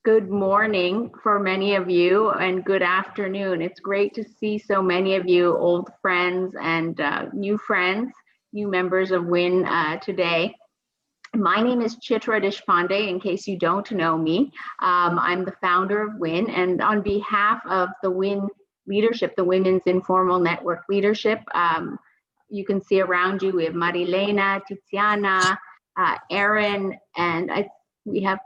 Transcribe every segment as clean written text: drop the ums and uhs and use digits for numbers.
good morning for many of you and good afternoon. It's great to see so many of you, old friends and new members of WIN today. My name is Chitra Deshpande, in case you don't know me. I'm the founder of WIN, and on behalf of the WIN leadership, the Women's Informal Network leadership, you can see around you, we have Marilena, Tiziana, Erin, and we have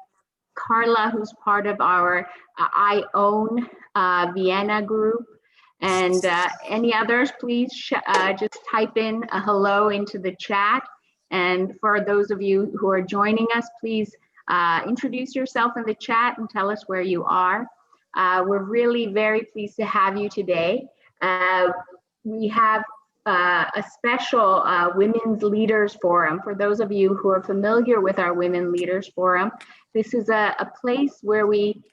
Carla, who's part of our I Own Vienna group. And any others, please just type in a hello into the chat. And for those of you who are joining us, please introduce yourself in the chat and tell us where you are. We're really very pleased to have you today. We have a special Women's Leaders Forum. For those of you who are familiar with our Women Leaders Forum, this is a place where we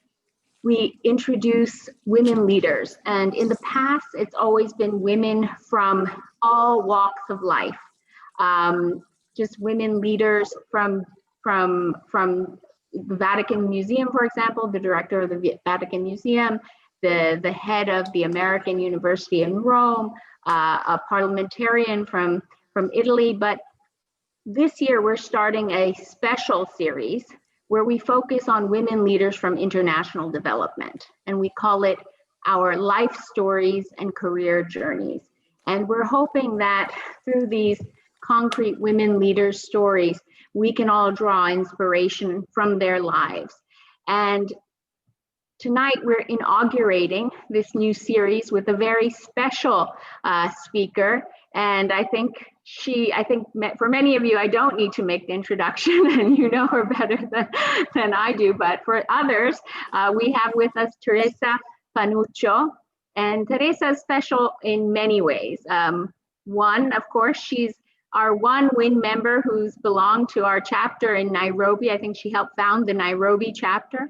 introduce women leaders. And in the past, it's always been women from all walks of life. Just women leaders from the Vatican Museum, for example, the director of the Vatican Museum, the head of the American University in Rome, a parliamentarian from Italy. But this year we're starting a special series where we focus on women leaders from international development, and we call it our life stories and career journeys. And we're hoping that through these concrete women leaders stories, we can all draw inspiration from their lives. And tonight we're inaugurating this new series with a very special speaker. And I think for many of you, I don't need to make the introduction, and you know her better than I do. But for others, we have with us Theresa Panuccio. And Theresa is special in many ways. One, of course, she's our one WIN member who's belonged to our chapter in Nairobi. I think she helped found the Nairobi chapter.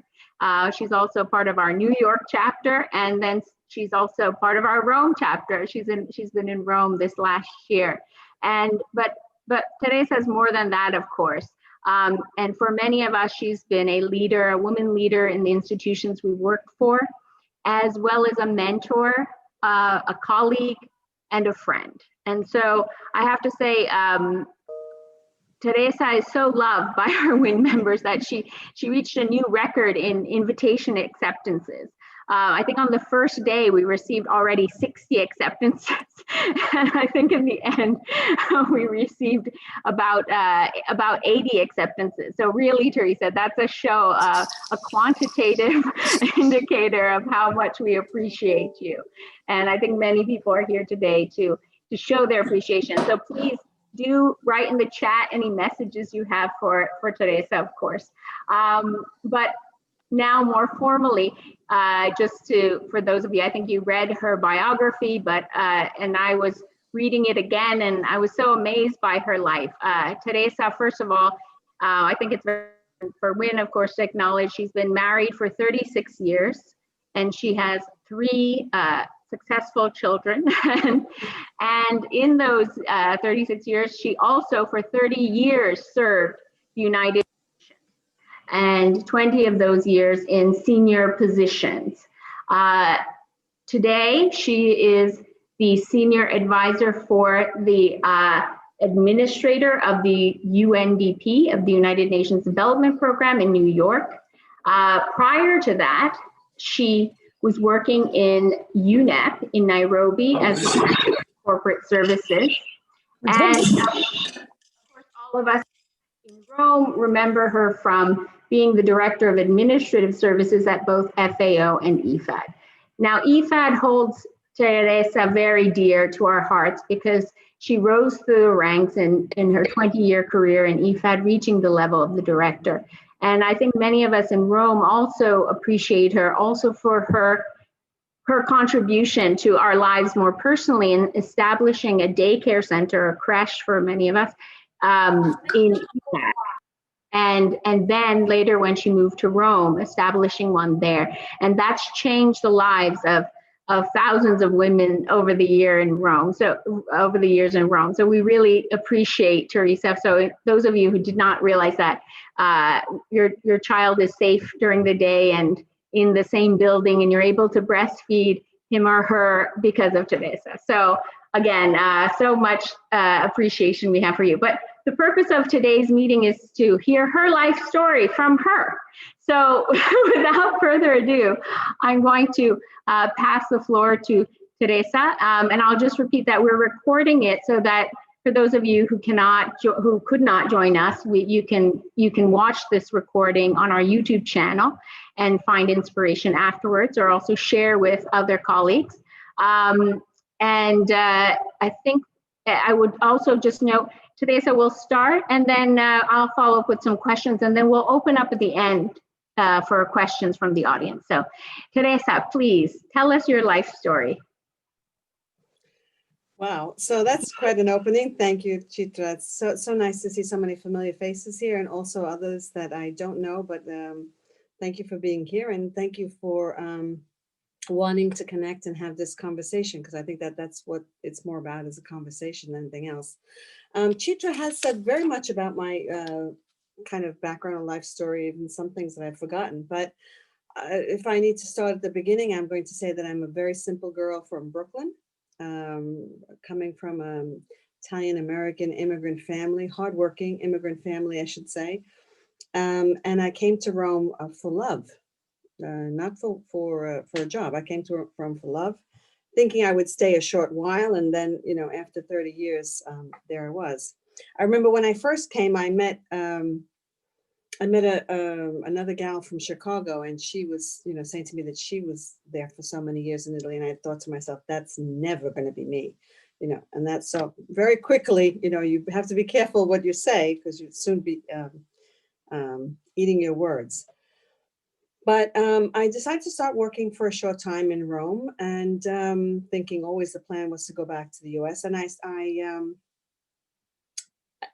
She's also part of our New York chapter, and then she's also part of our Rome chapter. She's been in Rome this last year. But Theresa is more than that, of course. And for many of us, she's been a leader, a woman leader in the institutions we work for, as well as a mentor, a colleague, and a friend. And so I have to say, Theresa is so loved by our WIN members that she reached a new record in invitation acceptances. I think on the first day we received already 60 acceptances, and I think in the end we received about 80 acceptances. So really, Theresa, that's a show, a quantitative indicator of how much we appreciate you. And I think many people are here today to show their appreciation. So please do write in the chat any messages you have for Theresa, of course. But now more formally, for those of you, I think you read her biography, but and I was reading it again, and I was so amazed by her life. Theresa, first of all, I think it's very for WIN, of course, to acknowledge she's been married for 36 years, and she has 3 successful children. And in those 36 years, she also for 30 years served the United Nations, and 20 of those years in senior positions. Today, she is the senior advisor for the administrator of the UNDP, of the United Nations Development Program in New York. Prior to that, she was working in UNEP in Nairobi as the Director of Corporate Services. And of course, all of us in Rome remember her from being the Director of Administrative Services at both FAO and IFAD. Now, IFAD holds Theresa very dear to our hearts because she rose through the ranks in her 20-year career in IFAD, reaching the level of the director. And I think many of us in Rome also appreciate her also for her contribution to our lives more personally in establishing a daycare center, a creche for many of us, in IFAD. And then later when she moved to Rome, establishing one there. And that's changed the lives of of thousands of women over the years in Rome. So we really appreciate Theresa. So those of you who did not realize that your child is safe during the day and in the same building, and you're able to breastfeed him or her because of Theresa. So again, so much appreciation we have for you. But the purpose of today's meeting is to hear her life story from her. So without further ado, I'm going to pass the floor to Theresa, and I'll just repeat that we're recording it so that for those of you who could not join us, you can watch this recording on our YouTube channel and find inspiration afterwards, or also share with other colleagues. I think I would also just note, Theresa will start, and then I'll follow up with some questions, and then we'll open up at the end for questions from the audience. So Theresa, please tell us your life story. Wow, so that's quite an opening. Thank you, Chitra. It's so nice to see so many familiar faces here, and also others that I don't know, but thank you for being here, and thank you for wanting to connect and have this conversation, because I think that's what it's more about, is a conversation than anything else. Chitra has said very much about my kind of background and life story, even some things that I've forgotten, but if I need to start at the beginning, I'm going to say that I'm a very simple girl from Brooklyn, coming from an Italian-American immigrant family, hardworking immigrant family, I should say. And I came to Rome for love, not for a job. I came to Rome for love, thinking I would stay a short while. And then, you know, after 30 years, there I was. I remember when I first came, I met another gal from Chicago, and she was, you know, saying to me that she was there for so many years in Italy. And I thought to myself, that's never going to be me, you know, and that's so very quickly, you know, you have to be careful what you say, because you'd soon be eating your words. But I decided to start working for a short time in Rome, and thinking always the plan was to go back to the US. And I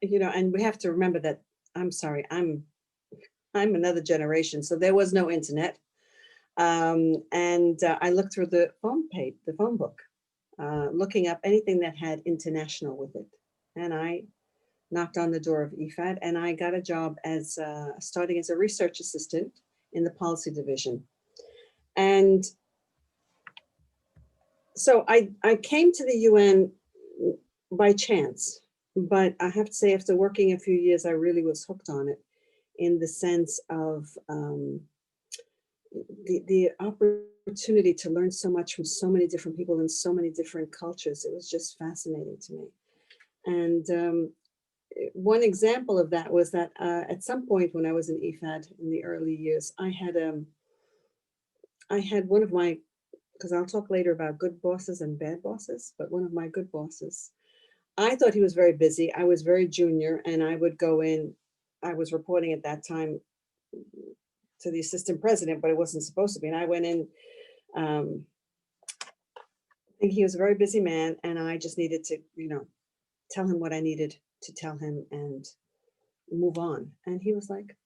you know, and we have to remember that, I'm sorry, I'm another generation, so there was no internet. I looked through the phone book, looking up anything that had international with it. And I knocked on the door of IFAD, and I got a job as starting as a research assistant in the policy division. And so I came to the UN by chance, but I have to say, after working a few years, I really was hooked on it, in the sense of the opportunity to learn so much from so many different people in so many different cultures. It was just fascinating to me. And one example of that was that at some point when I was in IFAD in the early years, I had one of my, because I'll talk later about good bosses and bad bosses, but one of my good bosses, I thought he was very busy. I was very junior, and I would go in, I was reporting at that time to the assistant president, but it wasn't supposed to be. And I went in, I think he was a very busy man, and I just needed to, you know, tell him what I needed to tell him and move on. And he was like,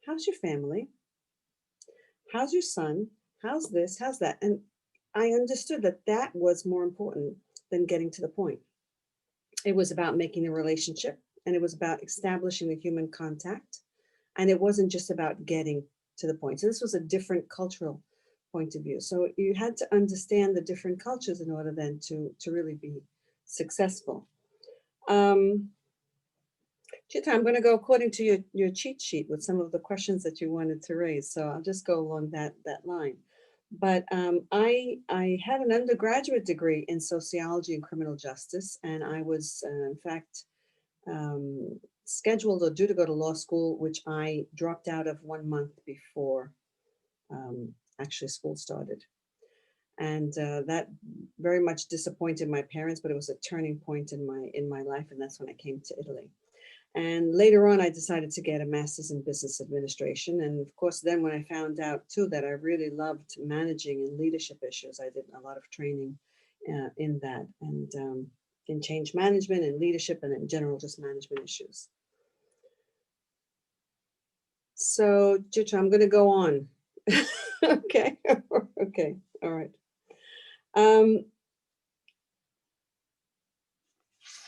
how's your family? How's your son? How's this? How's that? And I understood that that was more important than getting to the point. It was about making a relationship, and it was about establishing the human contact. And it wasn't just about getting to the point. So this was a different cultural point of view. So you had to understand the different cultures in order then to really be successful. Chitra, I'm going to go according to your cheat sheet with some of the questions that you wanted to raise. So I'll just go along that line. But I had an undergraduate degree in sociology and criminal justice, and I was, in fact, scheduled or due to go to law school, which I dropped out of 1 month before actually school started. And that very much disappointed my parents, but it was a turning point in my life, and that's when I came to Italy. And later on, I decided to get a master's in business administration. And of course, then when I found out too that I really loved managing and leadership issues, I did a lot of training in that, and in change management and leadership, and in general, just management issues. So, Chitra, I'm going to go on Okay, okay, all right.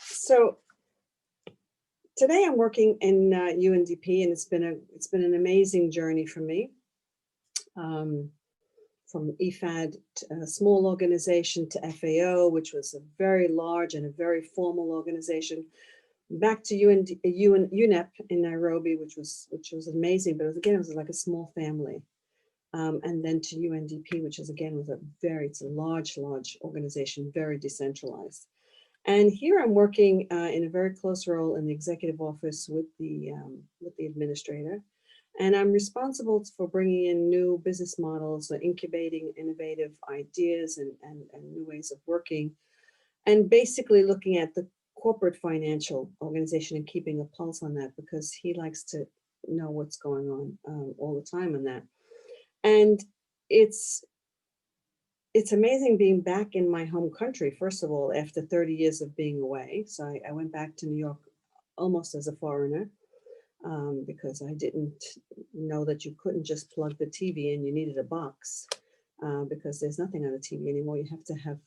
So today I'm working in UNDP, and it's been an amazing journey for me. From IFAD, a small organization, to FAO, which was a very large and a very formal organization, back to UNEP in Nairobi, which was amazing, but it was like a small family. And then to UNDP, which is again it's a large organization, very decentralized. And here I'm working in a very close role in the executive office with the administrator. And I'm responsible for bringing in new business models, incubating innovative ideas and new ways of working, and basically looking at the corporate financial organization and keeping a pulse on that, because he likes to know what's going on all the time on that. And it's amazing being back in my home country, first of all, after 30 years of being away. So I went back to New York almost as a foreigner. Because I didn't know that you couldn't just plug the TV in, you needed a box, because there's nothing on the TV anymore. You have to have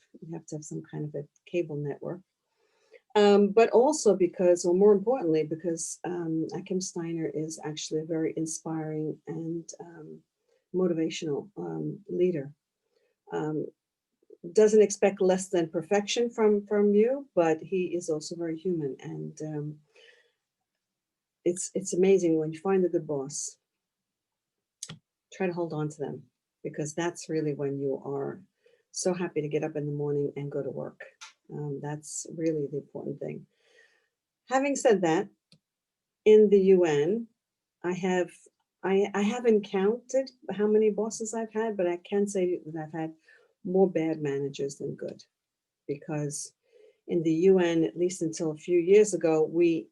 some kind of a cable network. But also because, or more importantly, because Akim Steiner is actually a very inspiring and motivational leader. Doesn't expect less than perfection from you, but he is also very human. And it's amazing when you find a good boss, try to hold on to them, because that's really when you are so happy to get up in the morning and go to work. That's really the important thing. Having said that, in the UN, I haven't counted how many bosses I've had, but I can say that I've had more bad managers than good, because in the UN, at least until a few years ago, we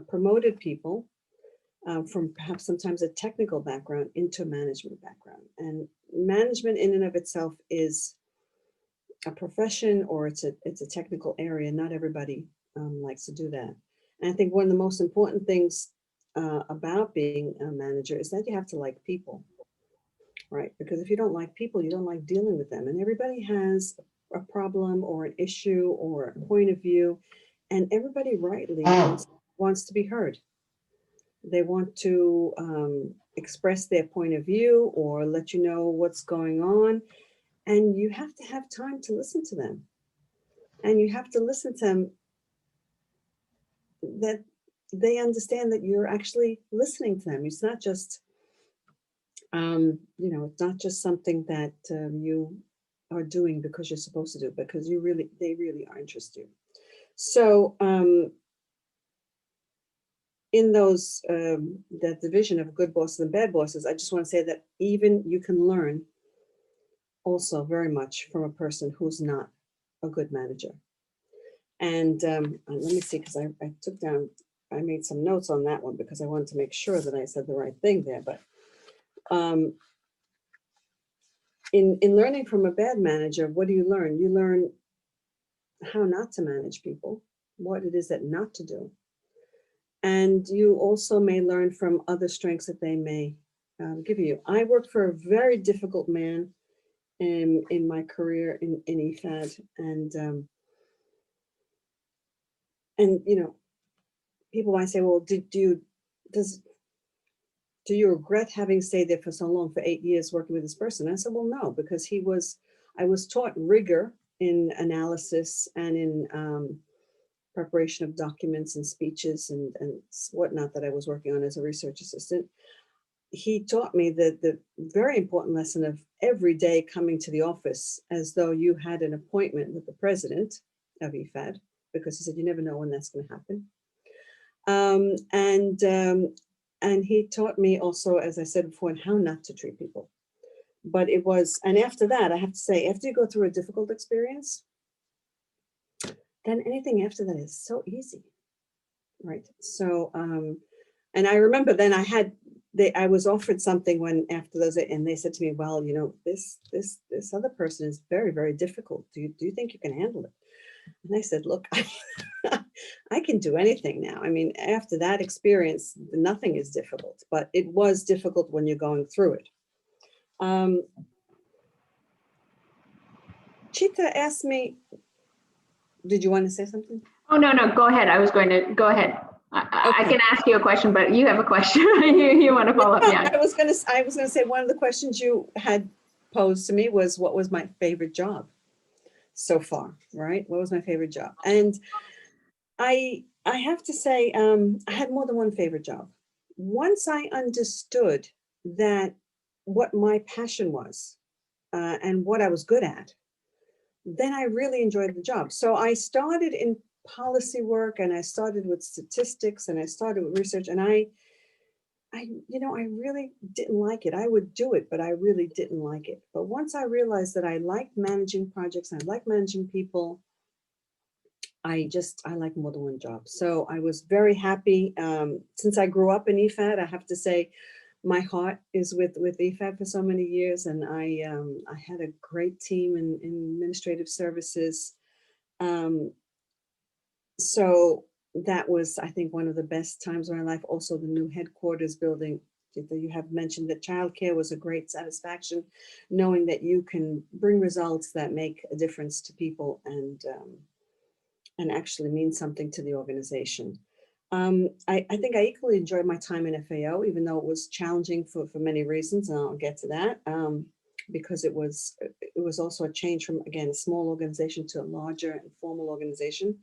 promoted people from perhaps sometimes a technical background into a management background. And management in and of itself is a profession, or it's a technical area. Not everybody likes to do that. And I think one of the most important things about being a manager is that you have to like people, right? Because if you don't like people, you don't like dealing with them. And everybody has a problem or an issue or a point of view, and everybody rightly wants to be heard. They want to express their point of view or let you know what's going on. And you have to have time to listen to them. And you have to listen to them that they understand that you're actually listening to them. It's not just, it's not just something that you are doing because you're supposed to do, because they really are interested. So in those, that division of good bosses and bad bosses, I just want to say that even you can learn also very much from a person who's not a good manager. And let me see, because I made some notes on that one because I wanted to make sure that I said the right thing there. But in learning from a bad manager, what do you learn? You learn how not to manage people, what it is that not to do. And you also may learn from other strengths that they may give you. I worked for a very difficult man in my career in IFAD, and people might say, well, do you regret having stayed there for so long, for 8 years working with this person? I said, well, no, because I was taught rigor in analysis and in preparation of documents and speeches and whatnot that I was working on as a research assistant. He taught me the very important lesson of every day coming to the office as though you had an appointment with the president of IFAD, because he said, you never know when that's going to happen. And he taught me also, as I said before, how not to treat people. But it was, and after that, I have to say, after you go through a difficult experience, then anything after that is so easy, right? So, and I remember then I was offered something when after those, and they said to me, well, this other person is very, very difficult. Do you think you can handle it? And I said, look, I can do anything now. I mean, after that experience, nothing is difficult, but it was difficult when you're going through it. Chitra asked me, did you want to say something? Oh, no, go ahead. I was going to go ahead. I Okay. can ask you a question, but you have a question. you want to follow up? Yeah. I was gonna say one of the questions you had posed to me was, what was my favorite job so far, right? What was my favorite job? And I have to say, I had more than one favorite job. Once I understood that what my passion was and what I was good at, then I really enjoyed the job. So I started in policy work, and I started with statistics, and I started with research, and I really didn't like it. I would do it, but I really didn't like it. But once I realized that I liked managing projects, I like managing people, I like more than one job. So I was very happy. Since I grew up in IFAD, I have to say my heart is with IFAD for so many years. And I had a great team in administrative services. So that was, I think, one of the best times of my life. Also, the new headquarters building that you have mentioned, that childcare was a great satisfaction, knowing that you can bring results that make a difference to people and actually mean something to the organization. I think I equally enjoyed my time in FAO, even though it was challenging for many reasons, and I'll get to that, because it was also a change from, again, a small organization to a larger and formal organization.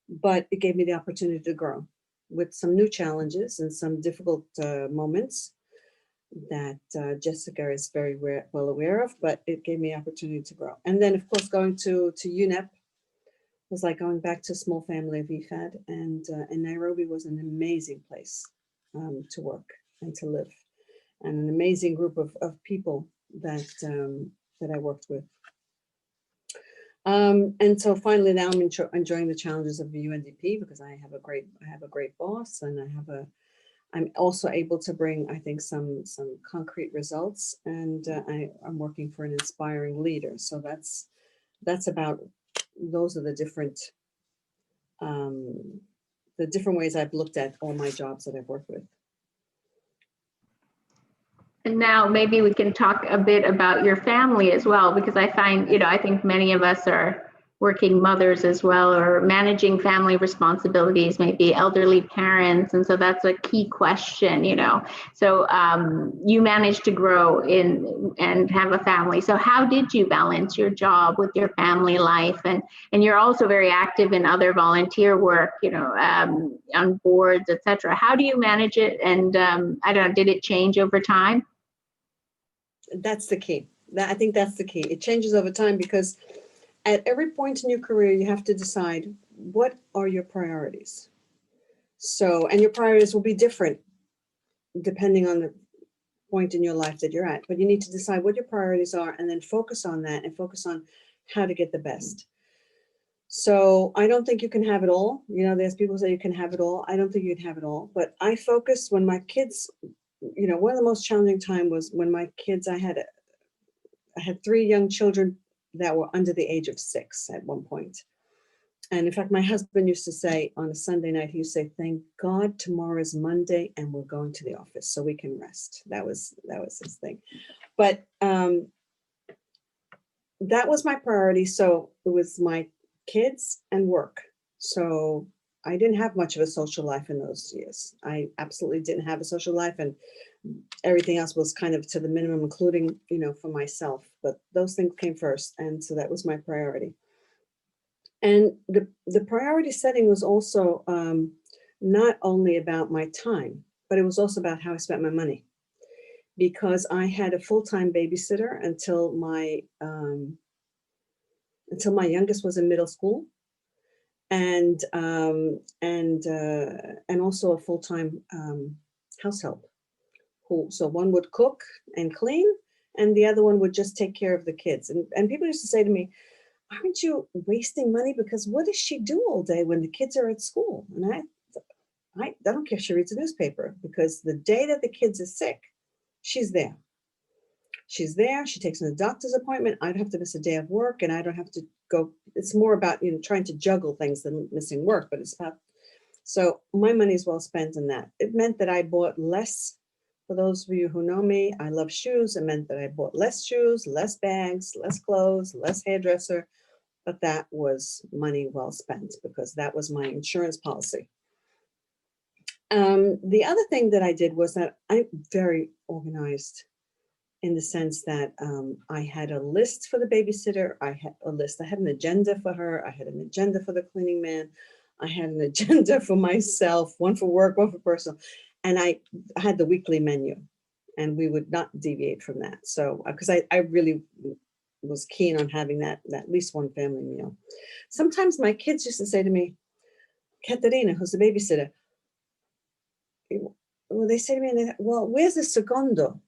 But it gave me the opportunity to grow with some new challenges and some difficult moments that Jessica is very well aware of, but it gave me the opportunity to grow. And then, of course, going to UNEP was like going back to a small family of IFAD, and Nairobi was an amazing place to work and to live, and an amazing group of people that I worked with. And so finally, now I'm enjoying the challenges of the UNDP, because I have a great boss, and I'm also able to bring, I think, some concrete results, and I'm working for an inspiring leader. So that's about, those are the different ways I've looked at all my jobs that I've worked with. And now maybe we can talk a bit about your family as well, because I find, I think many of us are working mothers as well, or managing family responsibilities, maybe elderly parents. And so that's a key question, So you managed to grow and have a family. So how did you balance your job with your family life? And you're also very active in other volunteer work, on boards, etc. How do you manage it? And I don't know, did it change over time? That's the key. I think that's the key. It changes over time, because at every point in your career, you have to decide, what are your priorities? So, and your priorities will be different depending on the point in your life that you're at, but you need to decide what your priorities are, and then focus on that, and focus on how to get the best. So I don't think you can have it all. There's people say you can have it all. I don't think you can have it all, but I focused when my kids, one of the most challenging time was when my kids, I had 3 young children that were under the age of 6 at one point. And in fact, my husband used to say on a Sunday night, he used to say, "Thank God tomorrow is Monday and we're going to the office so we can rest." That was his thing. But that was my priority. So it was my kids and work. So I didn't have much of a social life in those years. I absolutely didn't have a social life, and everything else was kind of to the minimum, including, for myself. But those things came first. And so that was my priority. And the priority setting was also not only about my time, but it was also about how I spent my money. Because I had a full-time babysitter until my youngest was in middle school, and also a full-time house help. So one would cook and clean, and the other one would just take care of the kids. And people used to say to me, "Aren't you wasting money? Because what does she do all day when the kids are at school?" And I don't care if she reads a newspaper, because the day that the kids are sick, she's there. She's there. She takes them to the doctor's appointment. I don't have to miss a day of work, and I don't have to go. It's more about, trying to juggle things than missing work, but it's about, so my money is well spent in that. It meant that I bought less For those of you who know me, I love shoes. It meant that I bought less shoes, less bags, less clothes, less hairdresser, but that was money well spent because that was my insurance policy. The other thing that I did was that I'm very organized in the sense that I had a list for the babysitter. I had a list. I had an agenda for her. I had an agenda for the cleaning man. I had an agenda for myself, one for work, one for personal. And I had the weekly menu, and we would not deviate from that. So, because I really was keen on having that at least one family meal. Sometimes my kids used to say to me, Caterina, who's the babysitter, well, they say to me, well, where's the secondo?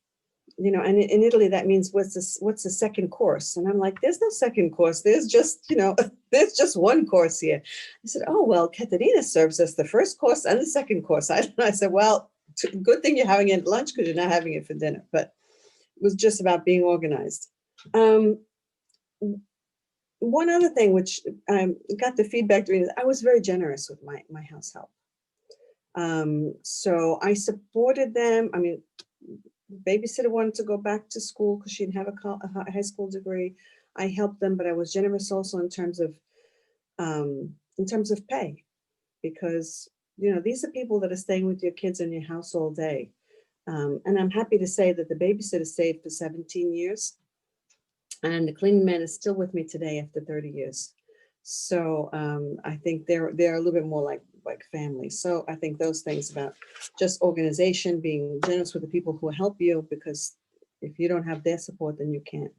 You know, and in Italy, that means what's the second course? And I'm like, there's no second course. There's just, you know, there's just one course here. I said, oh, well, Caterina serves us the first course and the second course. I said, well, good thing you're having it at lunch because you're not having it for dinner. But it was just about being organized. One other thing, which I got the feedback during, I was very generous with my house help. So I supported them. I mean, babysitter wanted to go back to school because she didn't have a high school degree. I helped them, but I was generous also in terms of pay, because, you know, these are people that are staying with your kids in your house all day. And I'm happy to say that the babysitter stayed for 17 years. And the cleaning man is still with me today after 30 years. So I think they're a little bit more like family. So I think those things about just organization, being generous with the people who help you, because if you don't have their support, then you can't.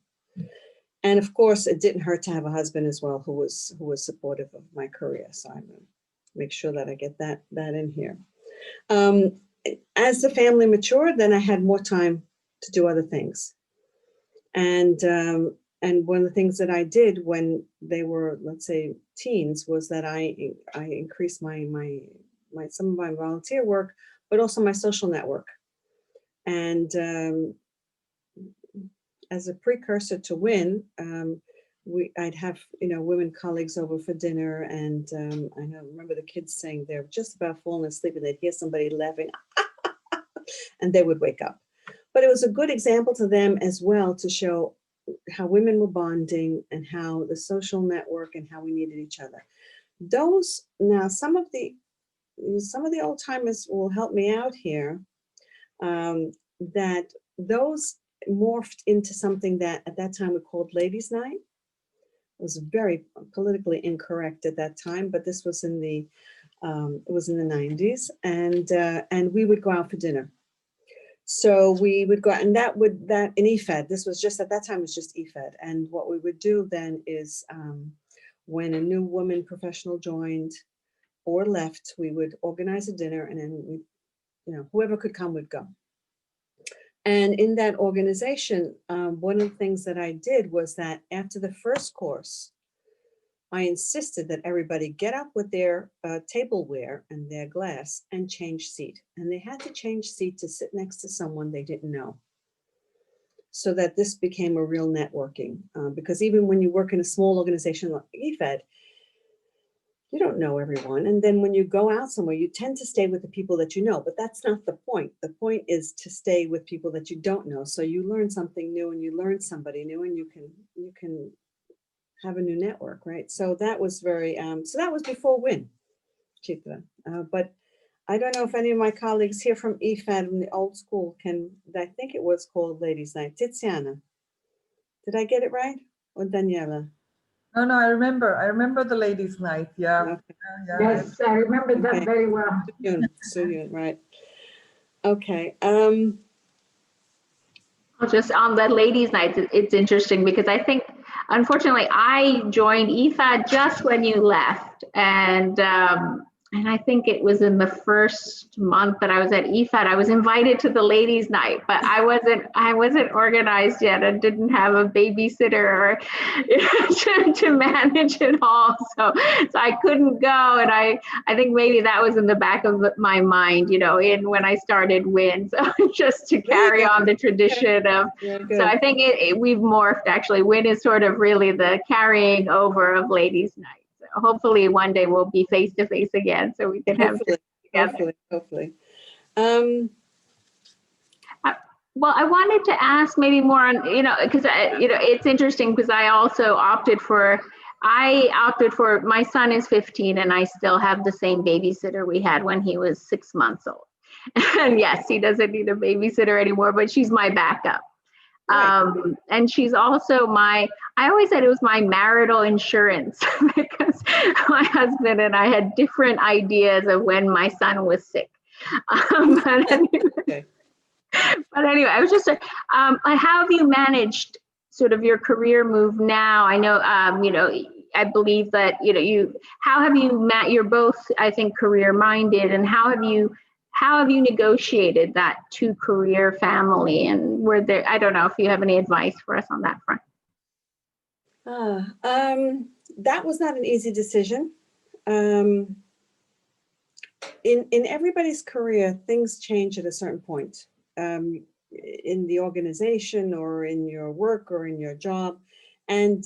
And of course, it didn't hurt to have a husband as well who was supportive of my career. So I'm gonna make sure that I get that in here. As the family matured, then I had more time to do other things. And one of the things that I did when they were, let's say, teens, was that I increased some of my volunteer work, but also my social network. And as a precursor to WIN, I'd have, you know, women colleagues over for dinner, and I remember the kids saying they're just about falling asleep, and they'd hear somebody laughing, and they would wake up. But it was a good example to them as well to show how women were bonding and how the social network and how we needed each other. Now some of the old timers will help me out here, that those morphed into something that at that time we called Ladies' Night. It was very politically incorrect at that time, but this was in the it was in the 90s, and we would go out for dinner. So we would go out, and that in IFAD, this was just, at that time, it was just IFAD. And what we would do then is when a new woman professional joined or left, we would organize a dinner, and then we, you know, whoever could come would go. And in that organization, one of the things that I did was that after the first course, I insisted that everybody get up with their tableware and their glass and change seat. And they had to change seat to sit next to someone they didn't know. So that this became a real networking. Because even when you work in a small organization like IFAD, you don't know everyone. And then when you go out somewhere, you tend to stay with the people that you know, but that's not the point. The point is to stay with people that you don't know. So you learn something new, and you learn somebody new, and you can have a new network, right? So that was very, so that was before WIN, Chitra. But I don't know if any of my colleagues here from IFAD from the old school I think it was called Ladies' Night. Tiziana, did I get it right? Or Daniela? No, I remember the Ladies' Night, yeah. Okay. Yes, I remember that very well. Soon, right. Okay. Just on the ladies' night, it's interesting because I think, unfortunately, I joined IFAD just when you left, and I think it was in the first month that I was at IFAD. I was invited to the ladies' night, but I wasn't organized yet and didn't have a babysitter or to manage it all. So I couldn't go, and I think maybe that was in the back of my mind, you know, when I started WIN. So just to carry on the tradition of. So I think we've morphed. Actually, WIN is sort of really the carrying over of ladies' night. Hopefully one day we'll be face to face again, so we can have hopefully. Well, I wanted to ask maybe more on, because, it's interesting because I opted for, my son is 15 and I still have the same babysitter we had when he was 6 months old. And yes, he doesn't need a babysitter anymore, but she's my backup. Right. And she's also I always said it was my marital insurance because my husband and I had different ideas of when my son was sick. But anyway, Okay. I was just, how have you managed sort of your career move now? I know, I believe that, how have you met, you're both, I think, career minded, and how have you negotiated that two career family? And were there, I don't know if you have any advice for us on that front. That was not an easy decision. In everybody's career, things change at a certain point, in the organization or in your work or in your job. And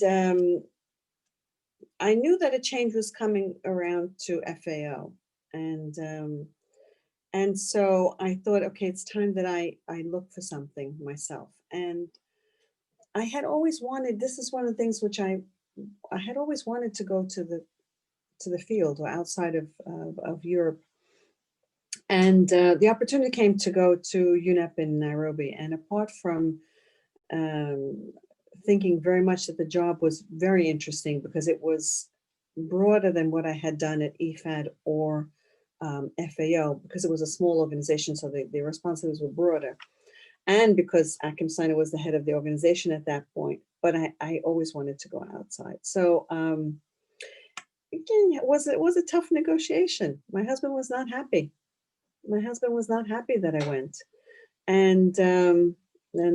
I knew that a change was coming around to FAO. And so I thought, okay, it's time that I look for something myself. And I had always wanted, this is one of the things which I had always wanted to go to the field or outside of Europe. And the opportunity came to go to UNDP in Nairobi. And apart from thinking very much that the job was very interesting because it was broader than what I had done at IFAD or FAO, because it was a small organization, so the responsibilities were broader. And because Akim Steiner was the head of the organization at that point, but I always wanted to go outside. So again, it was a tough negotiation. My husband was not happy. My husband was not happy that I went. And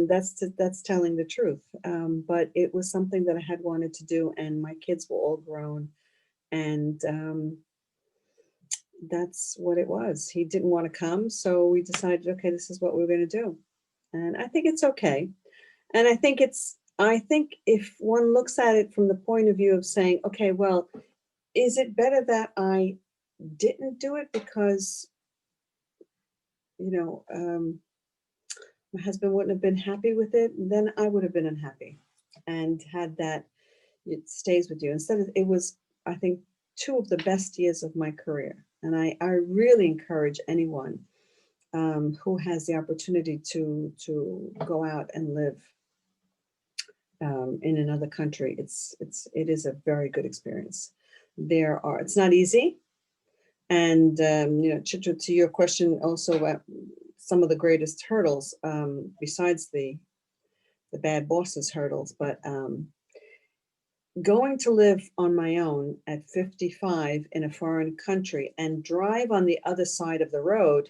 that's telling the truth. But it was something that I had wanted to do, and my kids were all grown. And that's what it was. He didn't want to come, so we decided, okay, this is what we're going to do. And I think it's okay. And I think if one looks at it from the point of view of saying, okay, well, is it better that I didn't do it because, my husband wouldn't have been happy with it, then I would have been unhappy and had that, it stays with you. Instead of, it was, I think, 2 of the best years of my career. And I really encourage anyone who has the opportunity to go out and live in another country. It is a very good experience. It's not easy. And, Chitra, to your question also about some of the greatest hurdles, besides the bad bosses hurdles, but going to live on my own at 55 in a foreign country and drive on the other side of the road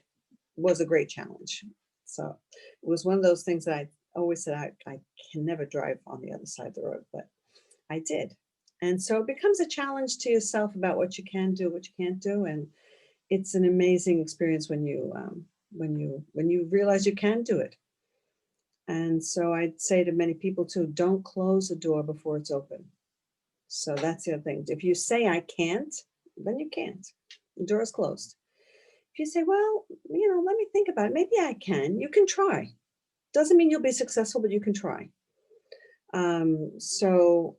was a great challenge. So it was one of those things that I always said, I can never drive on the other side of the road, but I did. And so it becomes a challenge to yourself about what you can do, what you can't do. And it's an amazing experience when you realize you can do it. And so I'd say to many people too, don't close the door before it's open. So that's the other thing. If you say I can't, then you can't. The door is closed. If you say, well, let me think about it. Maybe I can. You can try. Doesn't mean you'll be successful, but you can try. So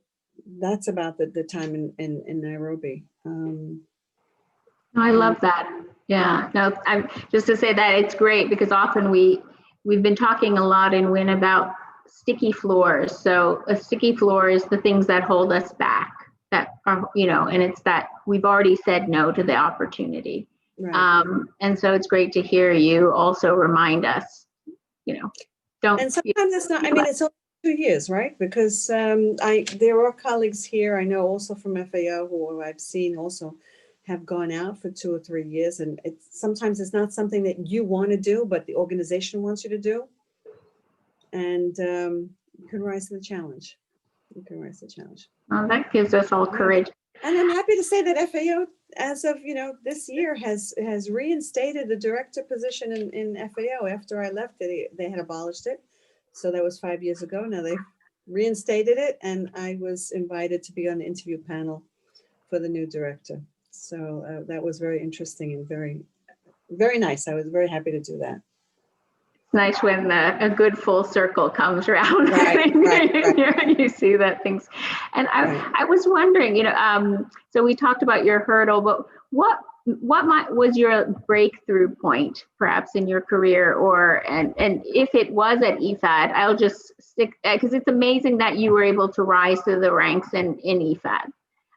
that's about the time in Nairobi. I love that. Yeah. No, I'm just to say that it's great because often we've been talking a lot in WIN about sticky floors. So a sticky floor is the things that hold us back, that are, and it's that we've already said no to the opportunity. Right. And so it's great to hear you also remind us, don't. And sometimes it's not, it's only 2 years, right? Because there are colleagues here, I know also from FAO who I've seen also have gone out for 2 or 3 years. And sometimes it's not something that you want to do, but the organization wants you to do. And you can rise to the challenge. You can rise to the challenge. Well, that gives us all courage. And I'm happy to say that FAO, as of this year, has reinstated the director position in FAO. After I left, they had abolished it, so that was 5 years ago. Now they've reinstated it, and I was invited to be on the interview panel for the new director. So that was very interesting and very, very nice. I was very happy to do that. It's nice when a good full circle comes around. Right, right. You see that things. And I was wondering, so we talked about your hurdle, but what was your breakthrough point, perhaps in your career, and if it was at IFAD, I'll just stick, because it's amazing that you were able to rise through the ranks in IFAD.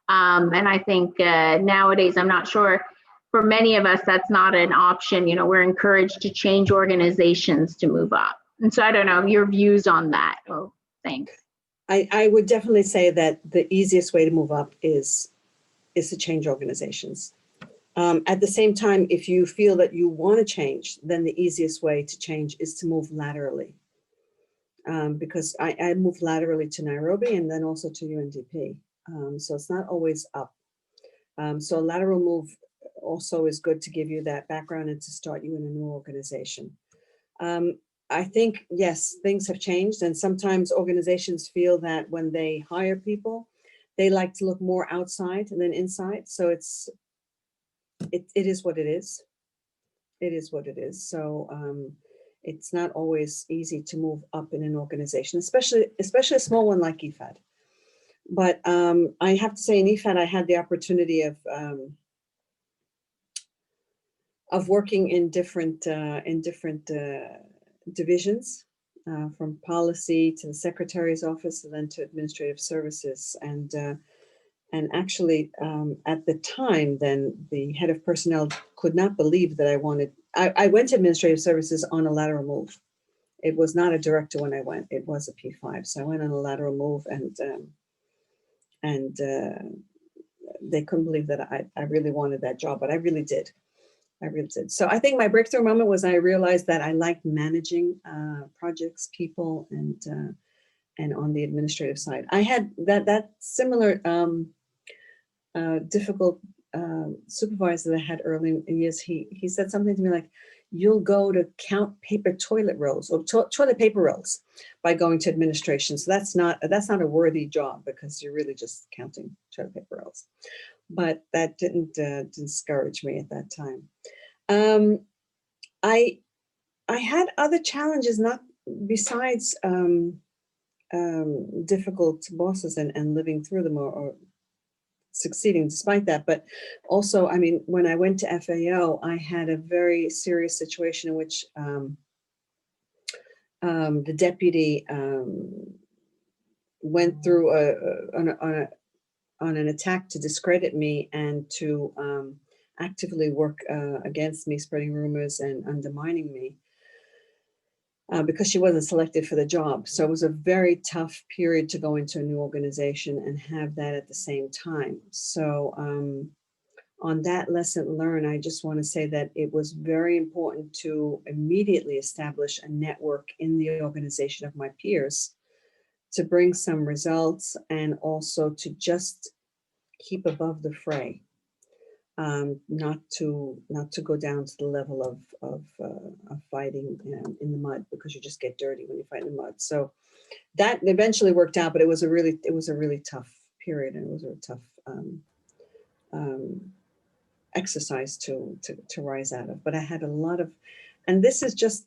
And I think nowadays, I'm not sure, for many of us, that's not an option. We're encouraged to change organizations to move up. And so I don't know your views on that. Oh, thanks. I would definitely say that the easiest way to move up is to change organizations. At the same time, if you feel that you want to change, then the easiest way to change is to move laterally. Because I moved laterally to Nairobi and then also to UNDP. So it's not always up. So a lateral move also is good to give you that background and to start you in a new organization. I think, yes, things have changed, and sometimes organizations feel that when they hire people, they like to look more outside than inside. So it is what it is. It is what it is. So it's not always easy to move up in an organization, especially a small one like IFAD. But I have to say, in IFAD, I had the opportunity of working in different divisions, from policy to the secretary's office, and then to administrative services. And actually, at the time, then the head of personnel could not believe that I went to administrative services on a lateral move. It was not a director when I went; it was a P5. So I went on a lateral move, and they couldn't believe that I really wanted that job, but I really did. I really did. So I think my breakthrough moment was I realized that I liked managing projects, people, and on the administrative side. I had that similar difficult supervisor that I had early in years. He said something to me like, "You'll go to count paper toilet rolls or toilet paper rolls by going to administration. So that's not a worthy job, because you're really just counting toilet paper rolls." But that didn't discourage me at that time. I had other challenges, not besides difficult bosses and living through them or succeeding despite that. But also, I mean, when I went to FAO, I had a very serious situation in which the deputy went through on an attack to discredit me and to actively work against me, spreading rumors and undermining me, because she wasn't selected for the job. So it was a very tough period to go into a new organization and have that at the same time. So on that lesson learned, I just want to say that it was very important to immediately establish a network in the organization of my peers to bring some results, and also to just keep above the fray, not to go down to the level of fighting in the mud, because you just get dirty when you fight in the mud. So that eventually worked out, but it was a really tough period, and it was a tough exercise to rise out of. But I had a lot of, and this is just,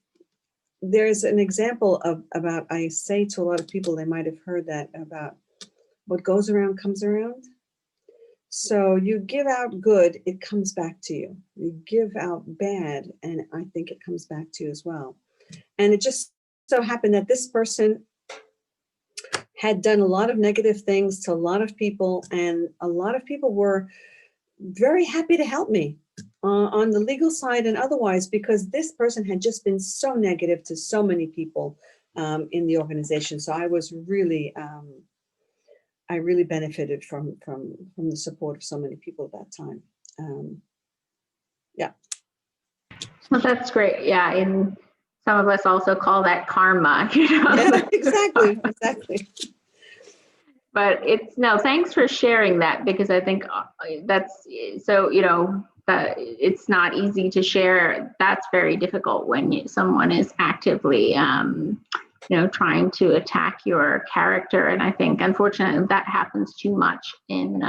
there's an example about, I say to a lot of people, they might have heard that, about what goes around comes around. So you give out good, it comes back to you. You give out bad, and I think it comes back to you as well. And it just so happened that this person had done a lot of negative things to a lot of people, and a lot of people were very happy to help me on the legal side and otherwise, because this person had just been so negative to so many people in the organization. So I was really, I really benefited from the support of so many people at that time. Yeah. Well, that's great. Yeah, and some of us also call that karma. Yeah, exactly. But thanks for sharing that, because I think that's so, it's not easy to share. That's very difficult when someone is actively, trying to attack your character. And I think, unfortunately, that happens too much in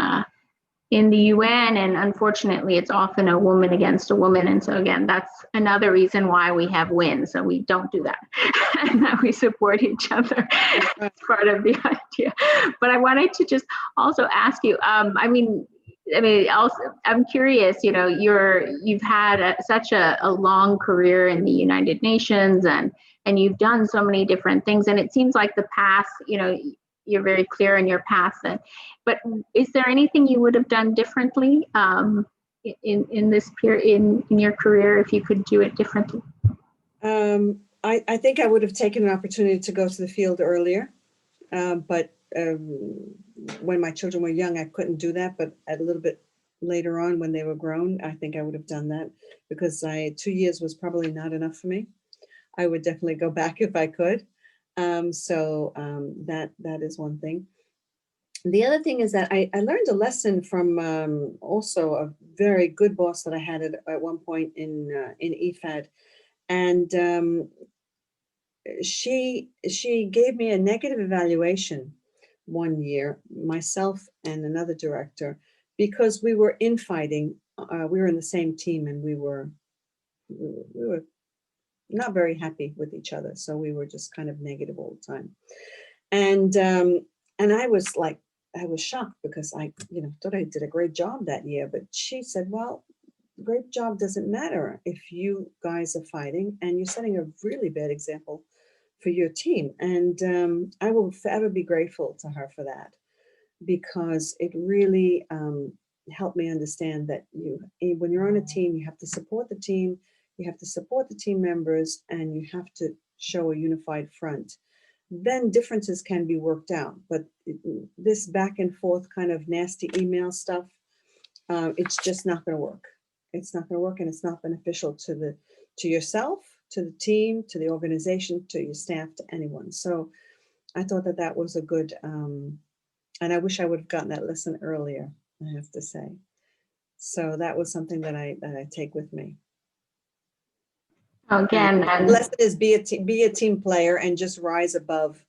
in the UN, and unfortunately it's often a woman against a woman. And so again, that's another reason why we have WIN, so we don't do that and that we support each other. It's part of the idea. But I wanted to just also ask you, also, I'm curious, you know, you've had such a long career in the United Nations, and you've done so many different things, and it seems like the path, you know, you're very clear in your path. But is there anything you would have done differently in this period in your career if you could do it differently? I think I would have taken an opportunity to go to the field earlier, but when my children were young, I couldn't do that. But a little bit later on, when they were grown, I think I would have done that, because 2 years was probably not enough for me. I would definitely go back if I could. That is one thing. The other thing is that I learned a lesson from also a very good boss that I had at one point in IFAD, and she gave me a negative evaluation one year, myself and another director, because we were infighting. We were in the same team, and we were not very happy with each other. So we were just kind of negative all the time. And I was like, I was shocked, because I, you know, thought I did a great job that year. But she said, well, great job doesn't matter if you guys are fighting, and you're setting a really bad example for your team. And I will forever be grateful to her for that, because it really helped me understand that when you're on a team, you have to support the team, you have to support the team members, and you have to show a unified front. Then differences can be worked out. But this back and forth kind of nasty email stuff, it's just not going to work. It's not going to work, and it's not beneficial to yourself, to the team, to the organization, to your staff, to anyone. So I thought that was a good, and I wish I would have gotten that lesson earlier, I have to say. So that was something that I take with me. Again, the lesson is be a team player and just rise above.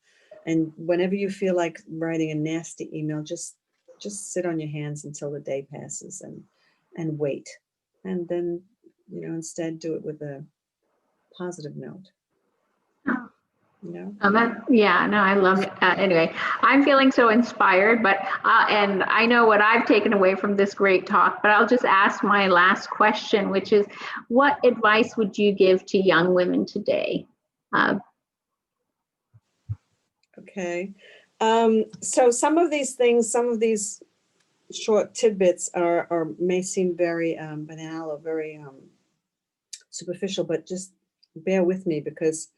And whenever you feel like writing a nasty email, just sit on your hands until the day passes and wait. And then, you know, instead do it with a positive note. You know? Yeah, no, I love it. Anyway, I'm feeling so inspired, but and I know what I've taken away from this great talk, but I'll just ask my last question, which is, what advice would you give to young women today? Okay. So some of these things, some of these short tidbits are may seem very banal or very superficial, but just bear with me, because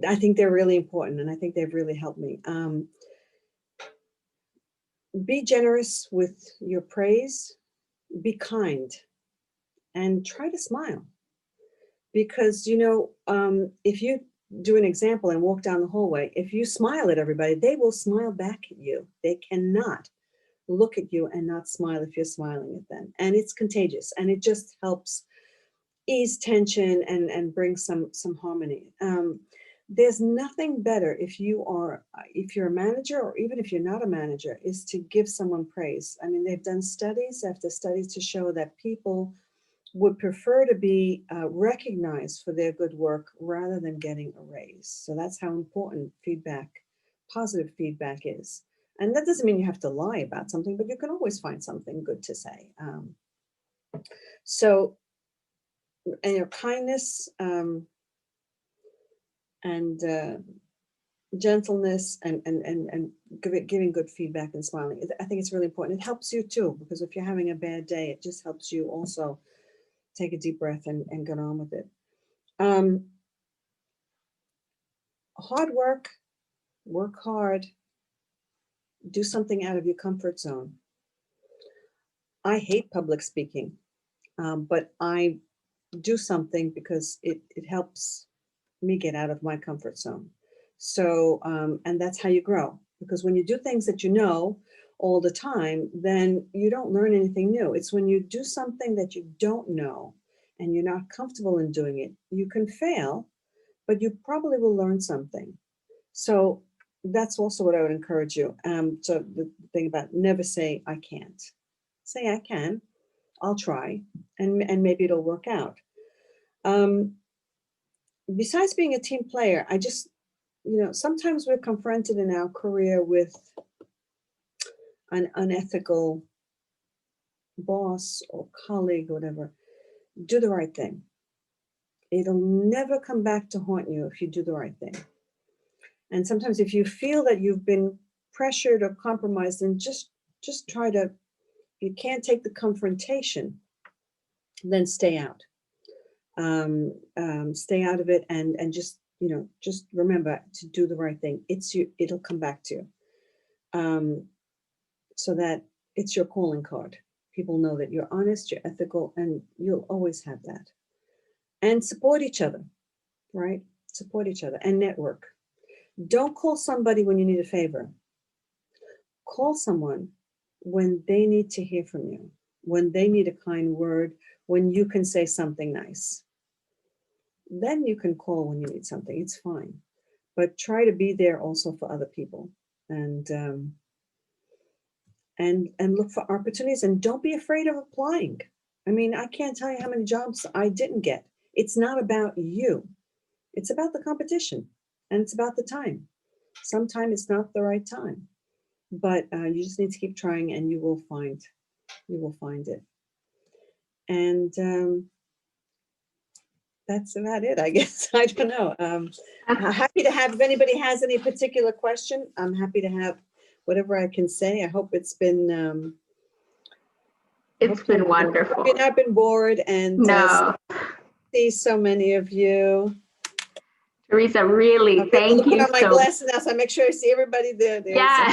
I think they're really important, and I think they've really helped me. Be generous with your praise, be kind, and try to smile. Because, you know, if you do an example and walk down the hallway, if you smile at everybody, they will smile back at you. They cannot look at you and not smile if you're smiling at them. And it's contagious, and it just helps ease tension and bring some harmony. There's nothing better if you're a manager, or even if you're not a manager, is to give someone praise. I mean, they've done studies after studies to show that people would prefer to be recognized for their good work rather than getting a raise. So that's how important feedback, positive feedback is. And that doesn't mean you have to lie about something, but you can always find something good to say. And your kindness and gentleness and giving good feedback and smiling, I think it's really important. It helps you too, because if you're having a bad day, it just helps you also take a deep breath and get on with it. Hard work, work hard, do something out of your comfort zone. I hate public speaking, but I do something because it helps me get out of my comfort zone. So, and that's how you grow, because when you do things that you know all the time, then you don't learn anything new. It's when you do something that you don't know and you're not comfortable in doing it, you can fail, but you probably will learn something. So that's also what I would encourage you. So the thing about never say, I can't. Say, I can, I'll try, and maybe it'll work out. Besides being a team player, I just, sometimes we're confronted in our career with an unethical boss or colleague or whatever. Do the right thing. It'll never come back to haunt you if you do the right thing. And sometimes if you feel that you've been pressured or compromised, then just try to, you can't take the confrontation, then stay out. Stay out of it and just, just remember to do the right thing. It'll come back to you. So that it's your calling card. People know that you're honest, you're ethical, and you'll always have that. And support each other, right? Support each other and network. Don't call somebody when you need a favor. Call someone when they need to hear from you, when they need a kind word, when you can say something nice. Then you can call when you need something, it's fine. But try to be there also for other people and look for opportunities, and don't be afraid of applying. I mean, I can't tell you how many jobs I didn't get. It's not about you. It's about the competition, and it's about the time. Sometimes it's not the right time, but you just need to keep trying, and you will find it. And that's about it, I guess. I don't know. Happy to have, if anybody has any particular question, I'm happy to have whatever I can say. I hope it's been wonderful. I've not been bored, and No. see so many of you. Theresa, really, thank you. Put on my glasses now, so I make sure I see everybody there. Yeah.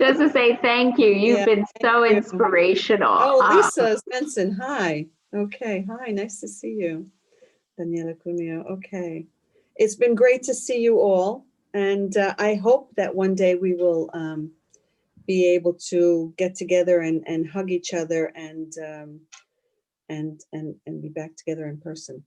Just to say thank you. You've been so inspirational. Oh, Lisa Svensson, hi. Okay, hi, nice to see you. Daniela Cuneo, okay. It's been great to see you all. And I hope that one day we will be able to get together and hug each other and be back together in person.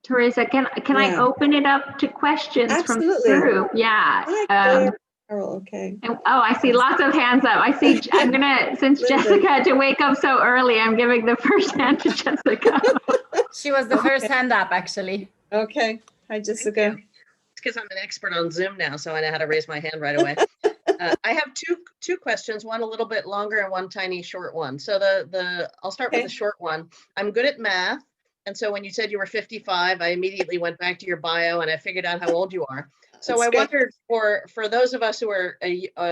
Theresa, can I open it up to questions from the group? Yeah. Hi, Carol, okay. I see lots of hands up. I see, I'm gonna, since Jessica had to wake up so early, I'm giving the first hand to Jessica. She was the first hand up, actually. Okay, hi, Jessica. It's because I'm an expert on Zoom now, so I know how to raise my hand right away. I have two questions, one a little bit longer and one tiny short one. So I'll start with the short one. I'm good at math. And so when you said you were 55, I immediately went back to your bio and I figured out how old you are. So I wondered for those of us who are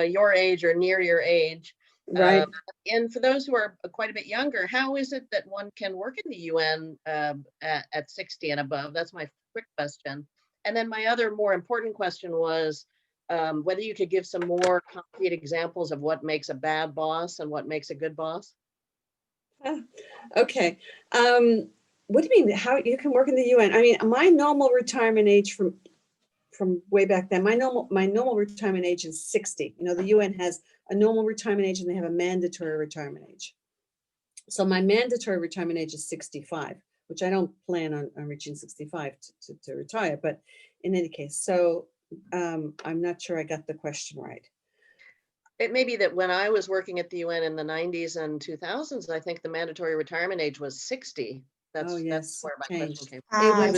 your age or near your age, right? And for those who are quite a bit younger, how is it that one can work in the UN at 60 and above? That's my quick question. And then my other more important question was whether you could give some more concrete examples of what makes a bad boss and what makes a good boss. Okay. What do you mean? How you can work in the UN? I mean, my normal retirement age from way back then, my normal retirement age is 60. You know, the UN has a normal retirement age and they have a mandatory retirement age. So my mandatory retirement age is 65, which I don't plan on reaching 65 to retire, but in any case, so I'm not sure I got the question right. It may be that when I was working at the UN in the 90s and 2000s, I think the mandatory retirement age was 60. That's where my question came from.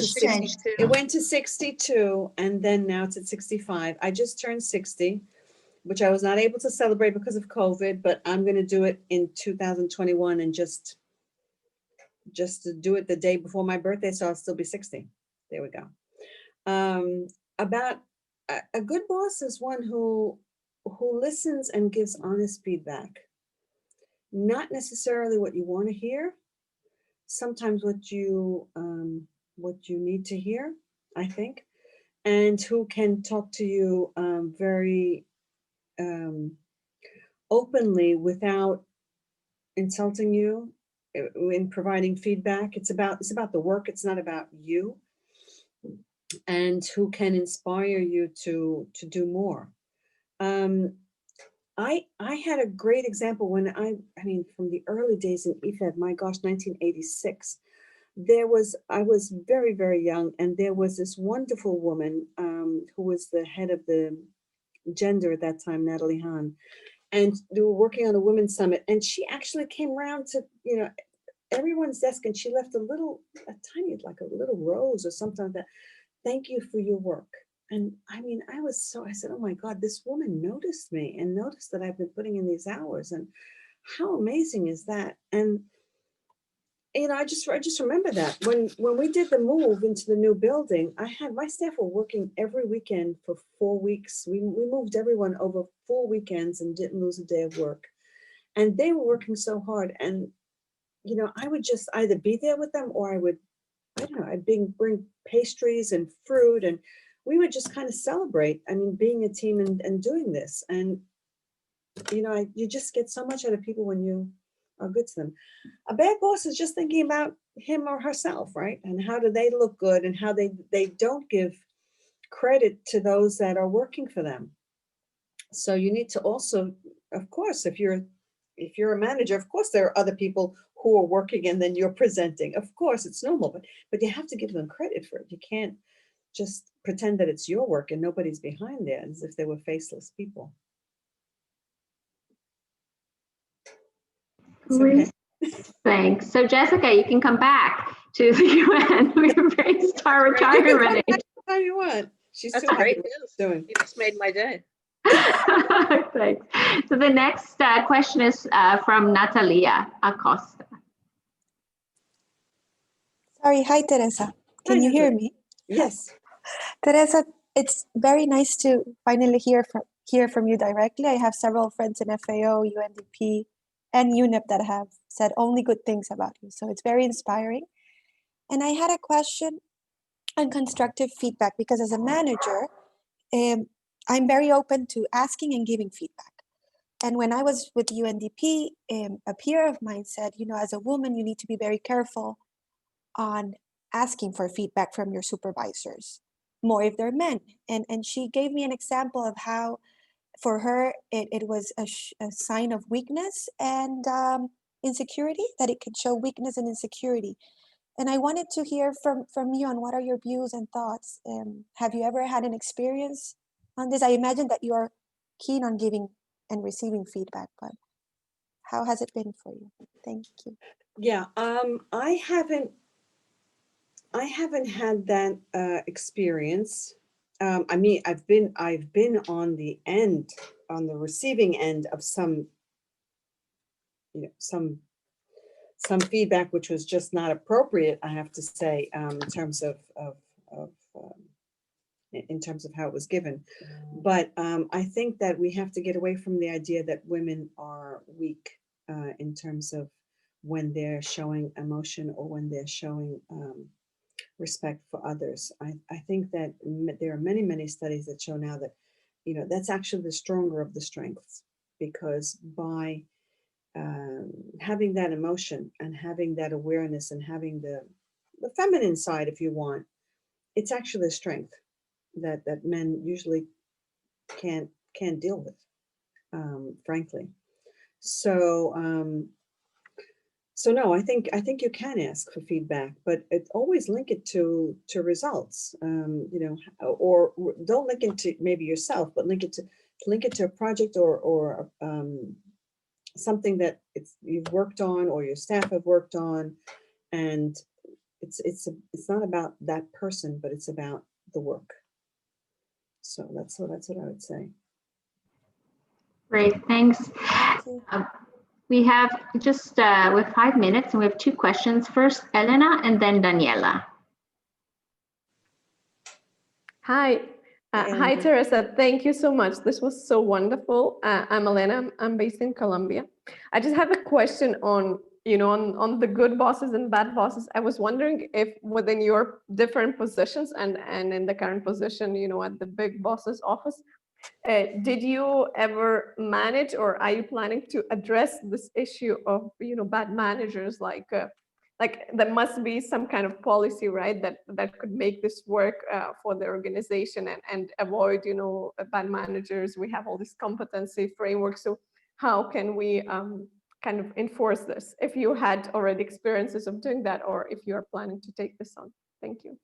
It went to 62, and then now it's at 65. I just turned 60, which I was not able to celebrate because of COVID, but I'm going to do it in 2021 and just to do it the day before my birthday, so I'll still be 60. There we go. About a good boss is one who listens and gives honest feedback. Not necessarily what you want to hear, sometimes what you need to hear, I think, and who can talk to you very openly without insulting you in providing feedback. It's about the work, it's not about you, and who can inspire you to do more. I had a great example when I mean, from the early days in IFAD, my gosh, 1986, I was very, very young, and there was this wonderful woman who was the head of the gender at that time, Natalie Hahn. and they were working on a women's summit. And she actually came around to, everyone's desk, and she left a tiny, like a little rose or something like that. Thank you for your work. And I mean, I said, oh my God, this woman noticed me and noticed that I've been putting in these hours. And how amazing is that? And, I just remember that when we did the move into the new building, my staff were working every weekend for 4 weeks. We moved everyone over 4 weekends and didn't lose a day of work. And they were working so hard. And, I would just either be there with them, or I'd bring pastries and fruit, and we would just kind of celebrate. I mean, being a team and doing this. And, you just get so much out of people when you are good to them. A bad boss is just thinking about him or herself, right? And how do they look good, and how they don't give credit to those that are working for them. So you need to also, of course, if you're a manager, of course, there are other people who are working and then you're presenting. Of course, it's normal, but you have to give them credit for it. You can't just pretend that it's your work and nobody's behind there, as if they were faceless people. Okay. Thanks. So Jessica, you can come back to the UN. We're braced our retirement age. How you want. That's great news. You just made my day. Thanks. So the next question is from Natalia Acosta. Sorry, hi Teresa. Can you hear me? Yes. Teresa, it's very nice to finally hear from you directly. I have several friends in FAO, UNDP, and UNEP that have said only good things about you. So it's very inspiring. And I had a question on constructive feedback, because as a manager, I'm very open to asking and giving feedback. And when I was with UNDP, a peer of mine said, as a woman, you need to be very careful on asking for feedback from your supervisors, more if they're men. And she gave me an example of how, for her, it was a sign of weakness and insecurity, that it could show weakness and insecurity. And I wanted to hear from you on what are your views and thoughts. Have you ever had an experience on this? I imagine that you're keen on giving and receiving feedback, but how has it been for you? Thank you. Yeah, I haven't had that experience. I mean, I've been on the receiving end of some feedback which was just not appropriate, I have to say, in terms of how it was given. But I think that we have to get away from the idea that women are weak in terms of when they're showing emotion or when they're showing respect for others. I think that there are many, many studies that show now that, that's actually the stronger of the strengths, because by having that emotion and having that awareness and having the feminine side, if you want, it's actually a strength that men usually can't deal with, frankly. So no, I think you can ask for feedback, but always link it to results, or don't link it to maybe yourself, but link it to a project or something that you've worked on or your staff have worked on, and it's not about that person, but it's about the work. So that's what I would say. Great, thanks. We have just with 5 minutes, and we have 2 questions. First, Elena, and then Daniela. Hi. Hi, Teresa. Thank you so much. This was so wonderful. I'm Elena. I'm based in Colombia. I just have a question on, on the good bosses and bad bosses. I was wondering if within your different positions and in the current position, at the big boss's office, did you ever manage, or are you planning to address this issue of, bad managers? Like there must be some kind of policy, right, that could make this work for the organization and avoid, bad managers. We have all this competency framework. So how can we kind of enforce this? If you had already experiences of doing that, or if you are planning to take this on. Thank you.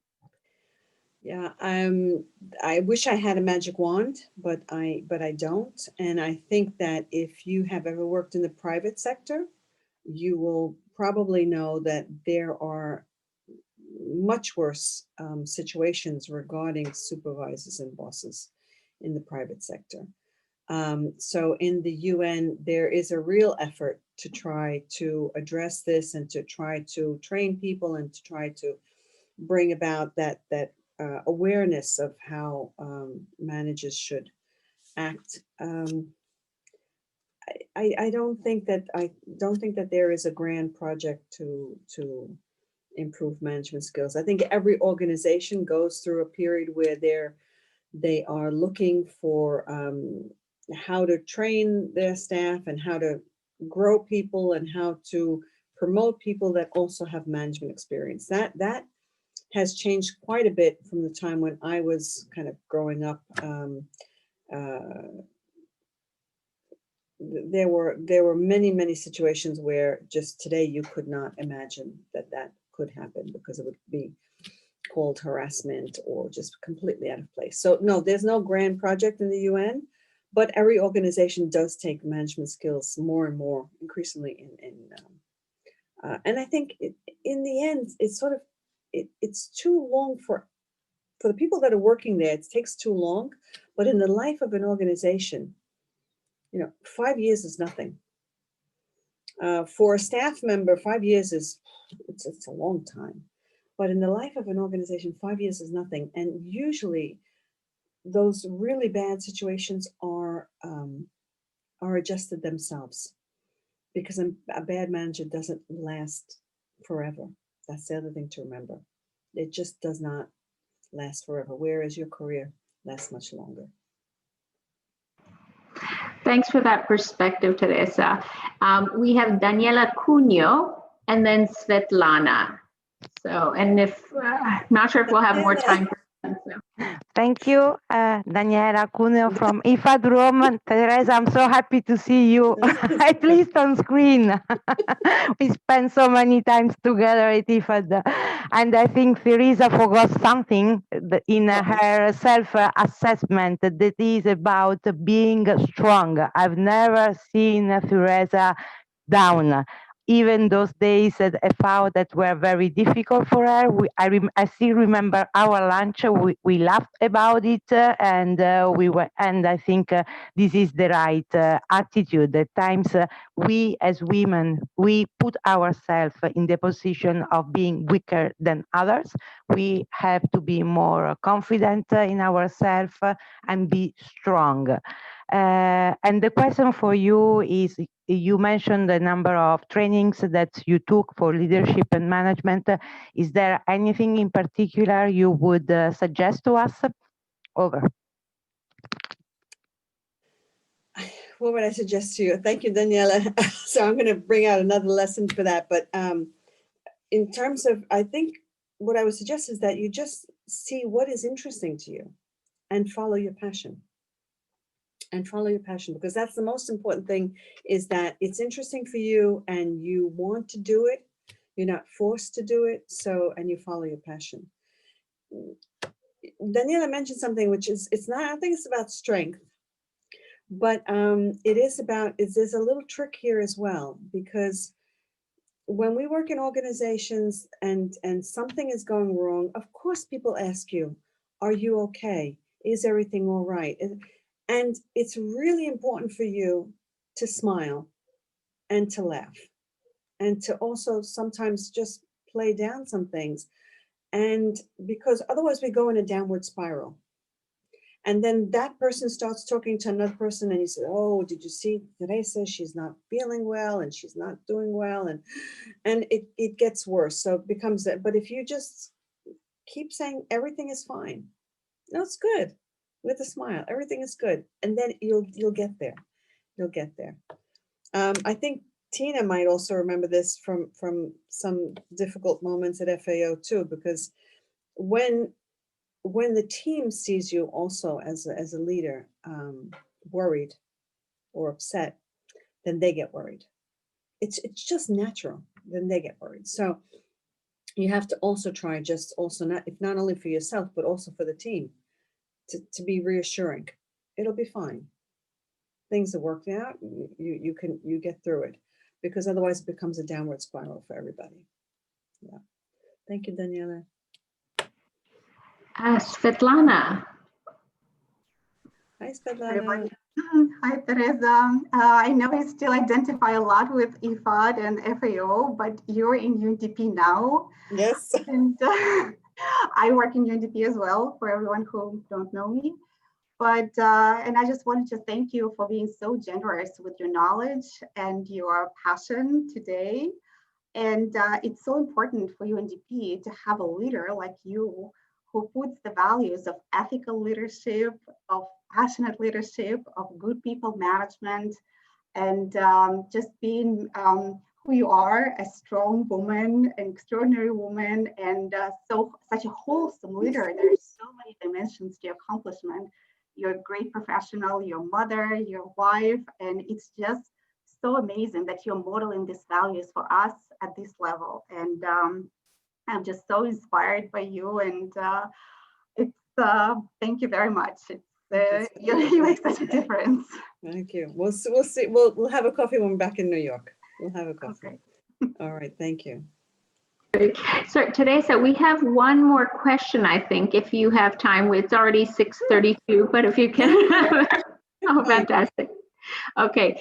Yeah, I wish I had a magic wand, but I don't. And I think that if you have ever worked in the private sector, you will probably know that there are much worse situations regarding supervisors and bosses in the private sector. So in the UN, there is a real effort to try to address this and to try to train people and to try to bring about that awareness of how managers should act. I don't think that there is a grand project to improve management skills. I think every organization goes through a period where they are looking for how to train their staff and how to grow people and how to promote people that also have management experience. That has changed quite a bit from the time when I was kind of growing up. There were many situations where just today you could not imagine that could happen because it would be called harassment or just completely out of place. So no, there's no grand project in the UN, but every organization does take management skills more and more increasingly and I think in the end, it's sort of, it's too long for the people that are working there. It takes too long, but in the life of an organization, 5 years is nothing. For a staff member, 5 years it's a long time. But in the life of an organization, 5 years is nothing. And usually those really bad situations are adjusted themselves, because a bad manager doesn't last forever. That's the other thing to remember. It just does not last forever, whereas your career lasts much longer. Thanks for that perspective, Teresa. We have Daniela Cunio and then Svetlana. So, and if, not sure if we'll have more time for them, so. Thank you, Daniela Cuneo from IFAD room. Teresa, I'm so happy to see you, at least on screen. We spent so many times together at IFAD. And I think Theresa forgot something in her self-assessment that is about being strong. I've never seen Theresa down. Even those days at FAO that were very difficult for her, I still remember our lunch. We laughed about it, and I think this is the right attitude. At times, we as women, we put ourselves in the position of being weaker than others. We have to be more confident in ourselves and be strong. And the question for you is, you mentioned a number of trainings that you took for leadership and management. Is there anything in particular you would suggest to us? Over. What would I suggest to you? Thank you, Daniela. So I'm going to bring out another lesson for that. But in terms of, I think what I would suggest is that you just see what is interesting to you and follow your passion. And follow your passion, because that's the most important thing, is that it's interesting for you and you want to do it. You're not forced to do it. So, and you follow your passion. Daniela mentioned something which is, it's not, I don't think it's about strength, but it is about, there's a little trick here as well, because when we work in organizations and something is going wrong, of course people ask you, are you okay? Is everything all right? And it's really important for you to smile and to laugh and to also sometimes just play down some things. And because otherwise we go in a downward spiral. And then that person starts talking to another person and he says, oh, did you see Teresa? She's not feeling well and she's not doing well. And it gets worse. So it becomes that. But if you just keep saying everything is fine, no, it's good. With a smile, everything is good, and then you'll get there. You'll get there. I think Tina might also remember this from some difficult moments at FAO too, because when the team sees you also as a leader worried or upset, then they get worried. It's just natural. Then they get worried. So you have to also try just also not only for yourself, but also for the team to be reassuring. It'll be fine. Things are working out. You get through it, because otherwise it becomes a downward spiral for everybody. Yeah. Thank you, Daniela. Svetlana. Hi, Svetlana. Everybody. Hi, Teresa. I know you still identify a lot with IFAD and FAO, but you're in UNDP now. Yes. And I work in UNDP as well, for everyone who don't know me. But, and I just wanted to thank you for being so generous with your knowledge and your passion today. And it's so important for UNDP to have a leader like you who puts the values of ethical leadership, of passionate leadership, of good people management, and just being who you are, a strong woman, an extraordinary woman, and such a wholesome leader. There's so many dimensions to your accomplishment. You're a great professional, your mother, your wife, and it's just so amazing that you're modeling these values for us at this level. And I'm just so inspired by you, and thank you very much. You make such a difference. Thank you. We'll see. We'll have a coffee when we're back in New York. We'll have a coffee. Okay. All right. Thank you. So Teresa, we have one more question, I think, if you have time. It's already 6:32, but if you can. Oh, fantastic. Okay,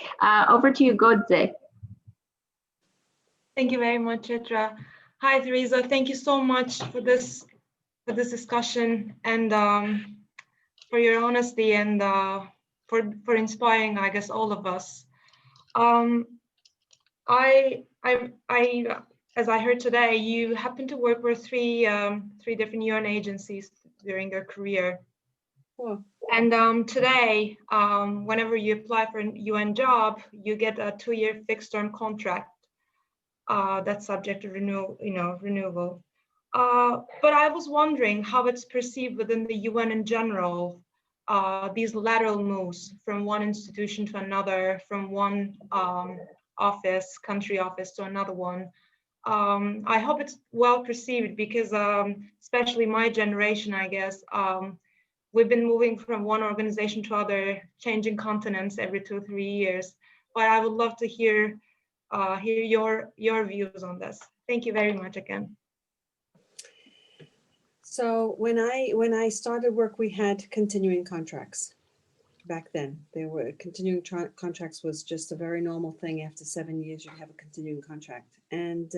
over to you, Godze. Thank you very much, Chitra. Hi, Theresa. Thank you so much for this discussion, and for your honesty, and for inspiring, I guess, all of us. As I heard today, you happen to work with three different UN agencies during your career. Cool. And today, whenever you apply for a UN job, you get a 2-year fixed-term contract that's subject to renewal. But I was wondering how it's perceived within the UN in general. These lateral moves from one institution to another, from one country office to another one. I hope it's well perceived, because especially my generation, I guess, we've been moving from one organization to other, changing continents every 2 or 3 years. But I would love to hear your views on this. Thank you very much again. So when I started work, we had continuing contracts. Back then, there were continuing contracts was just a very normal thing. After 7 years, you have a continuing contract. And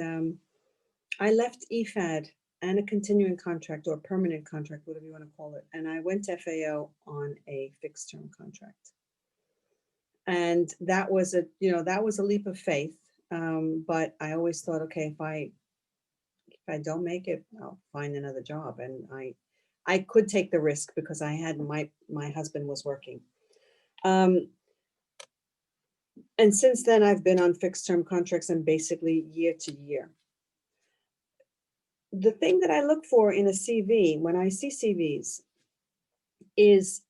I left IFAD and a continuing contract, or a permanent contract, whatever you want to call it. And I went to FAO on a fixed term contract. And that was a leap of faith. But I always thought, okay, if I don't make it, I'll find another job. And I could take the risk because I had my husband was working. And since then, I've been on fixed term contracts and basically year to year. The thing that I look for in a CV, when I see CVs, is,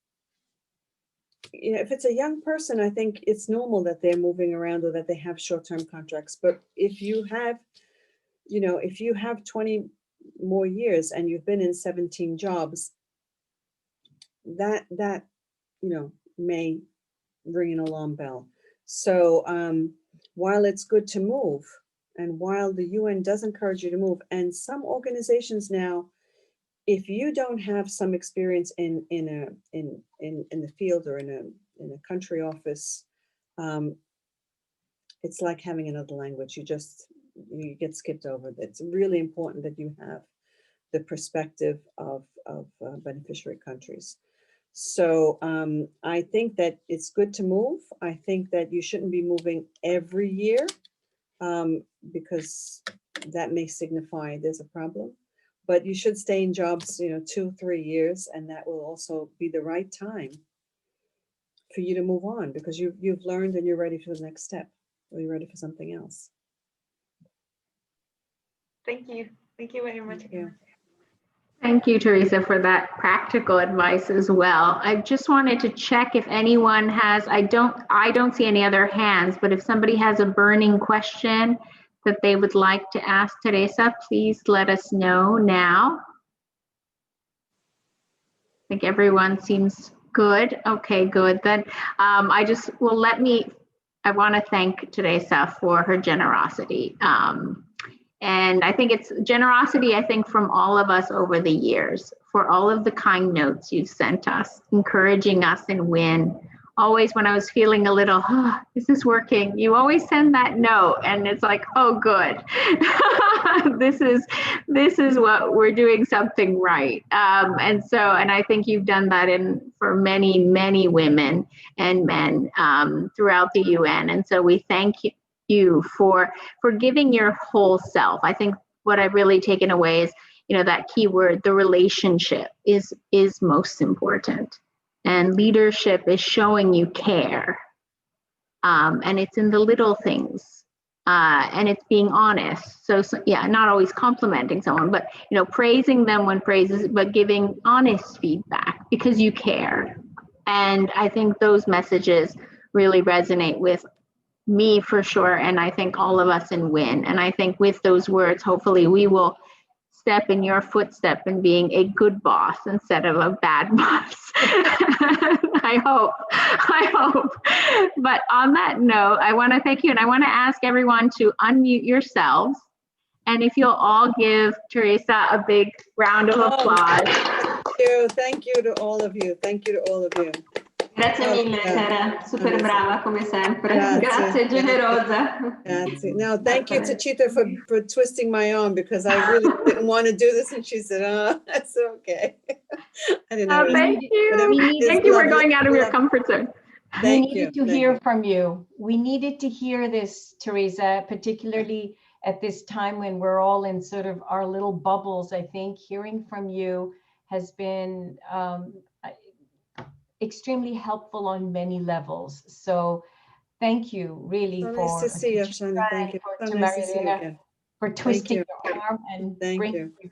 if it's a young person, I think it's normal that they're moving around or that they have short-term contracts. But if you have, if you have 20 more years and you've been in 17 jobs, that may ring an alarm bell. So while it's good to move, and while the UN does encourage you to move, and some organizations now, if you don't have some experience in the field or in a country office, it's like having another language. You get skipped over. It's really important that you have the perspective of beneficiary countries. So I think that it's good to move. I think that you shouldn't be moving every year, because that may signify there's a problem. But you should stay in jobs, 2 or 3 years, and that will also be the right time for you to move on, because you've learned and you're ready for the next step, or you're ready for something else. Thank you. Thank you very much. Thank you. Thank you, Teresa, for that practical advice as well. I just wanted to check if anyone has, I don't see any other hands, but if somebody has a burning question that they would like to ask Theresa, please let us know now. I think everyone seems good. Okay, good. Then I want to thank Theresa for her generosity. And I think it's generosity, I think, from all of us over the years, for all of the kind notes you've sent us, encouraging us in WIN. Always when I was feeling a little, is this working? You always send that note and it's like, oh, good. This is what we're doing something right. And I think you've done that for many, many women and men throughout the UN. And so we thank you for giving your whole self. I think what I've really taken away is, that key word, the relationship is most important. And leadership is showing you care. And it's in the little things. And it's being honest. So yeah, not always complimenting someone, but praising them when praises, but giving honest feedback because you care. And I think those messages really resonate with me for sure, and I think all of us in WIN. And I think with those words, hopefully we will step in your footstep in being a good boss instead of a bad boss. I hope. But on that note, I want to thank you, and I want to ask everyone to unmute yourselves. And if you'll all give Theresa a big round of applause. Thank you to all of you. Thank you to all of you. Grazie mille, Tara. Super brava come sempre. Grazie, generosa. Grazie. No, thank you to Chitra for twisting my arm, because I really didn't want to do this, and she said, "Oh, that's okay." I didn't know. Thank you. Thank you for going out of your comfort zone. Thank we needed to hear from you. We needed to hear this, Theresa, particularly at this time when we're all in sort of our little bubbles. I think hearing from you has been extremely helpful on many levels. So thank you really nice to see you, Shani. Thank you. So nice to see you again. For twisting your arm and bringing you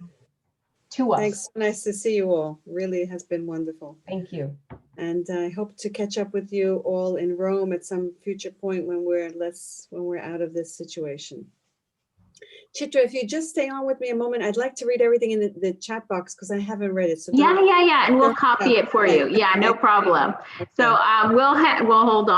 to us. Thanks. Nice to see you all. Really has been wonderful. Thank you. And I hope to catch up with you all in Rome at some future point when we're out of this situation. Chitra, if you just stay on with me a moment, I'd like to read everything in the chat box because I haven't read it. So yeah, and we'll copy it for you. Yeah, no problem. So we'll hold on.